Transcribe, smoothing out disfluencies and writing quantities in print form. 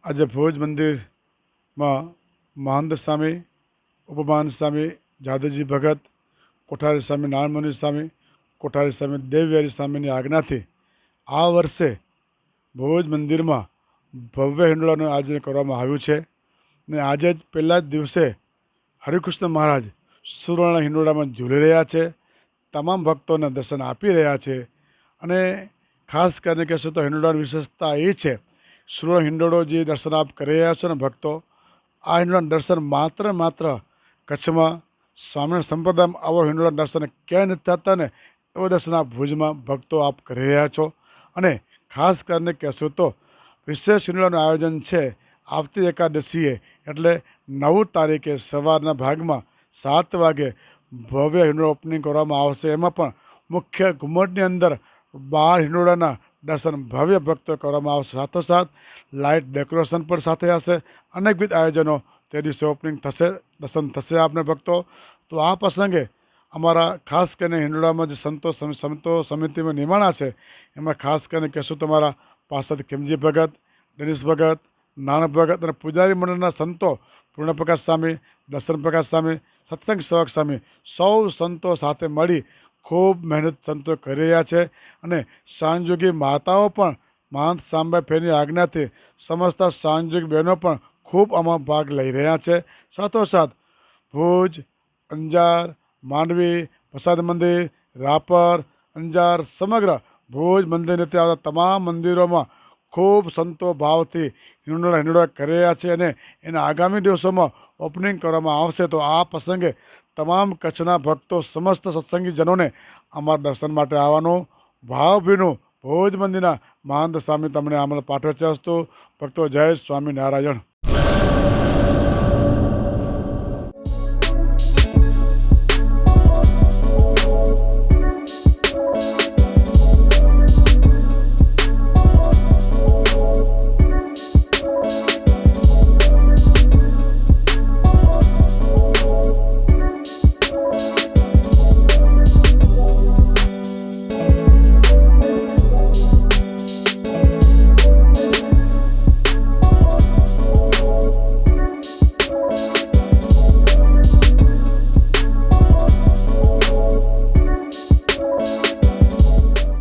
આજે ભુજ મંદિરમાં મહંત સ્વામી, ઉપમાન સ્વામી, જાદવજી ભગત, કોઠારી સ્વામી નારાયણમુનિ સ્વામી, કોઠારી સ્વામી દેવવ્યારી સ્વામીની આજ્ઞાથી આ વર્ષે ભુજ મંદિરમાં ભવ્ય હિંડોળાનું આયોજન કરવામાં આવ્યું છે ને આજે જ પહેલા જ દિવસે હરિકૃષ્ણ મહારાજ સુવર્ણ હિંડોળામાં ઝૂલી રહ્યા છે. તમામ ભક્તોને દર્શન આપી રહ્યા છે અને ખાસ કરીને કહેશો તો હિંડોળાની વિશેષતા એ છે, સુવર્ણ હિંડોળો જે દર્શન આપ કરી રહ્યા છો ને ભક્તો, આ હિંડોળાના દર્શન માત્ર કચ્છમાં સ્વામિનારાયણ સંપ્રદાયમાં આવો હિંડોળાના દર્શન ક્યાંય નથી થતા ને એવો દર્શન આપ ભુજમાં ભક્તો આપ કરી રહ્યા છો. અને ખાસ કરીને કહેશો તો વિશેષ હિંડોળાનું આયોજન છે આવતી એકાદશીએ, એટલે 9 તારીખે સવારના ભાગમાં 7 વાગે ભવ્ય હિંડોળા ઓપનિંગ કરવામાં આવશે. એમાં પણ મુખ્ય ઘુમ્મટની અંદર 12 હિંડોળાના દર્શન ભવ્ય ભક્તો કરવામાં આવશે. સાથોસાથ લાઇટ ડેકોરેશન પણ સાથે હશે. અનેકવિધ આયોજનો તે દિવસે ઓપનિંગ થશે, દર્શન થશે આપને ભક્તો. તો આ પ્રસંગે અમારા ખાસ કરીને હિંડોળામાં જે સંતો સમિતિમાં નિમાણા છે એમાં ખાસ કરીને કહેશું તમારા પાર્ષદ ખીમજી ભગત, ડેનિસ ભગત, નાણક ભગત અને પૂજારી મંડળના સંતો પૂર્ણપ્રકાશ સ્વામી, દર્શન પ્રકાશ સ્વામી, સત્સંગ સેવક સ્વામી, સૌ સંતો સાથે મળી ખૂબ મહેનત સંતો કરી રહ્યા છે. અને સાંજયોગી માતાઓ પણ મહંત સાંભા ફેરની આજ્ઞાથી સમસ્ત સાંજયોગી બહેનો પણ ખૂબ આમાં ભાગ લઈ રહ્યા છે. સાથોસાથ ભુજ, અંજાર, માંડવી, પ્રસાદ મંદિર, રાપર, અંજાર સમગ્ર ભુજ મંદિરને ત્યાં આવતા તમામ મંદિરોમાં ખૂબ સંતો ભાવથી હિંડોળા કરી રહ્યા છે અને એના આગામી દિવસોમાં ઓપનિંગ કરવામાં આવશે. તો આ પ્રસંગે તમામ કચ્છના ભક્તો સમસ્ત સત્સંગીજનોને અમારા દર્શન માટે આવવાનું ભાવભીનું ભુજ મંદિરના મહંત સ્વામી તમને આમંત્રણ પાઠવે છે. ભક્તો જય સ્વામિનારાયણ.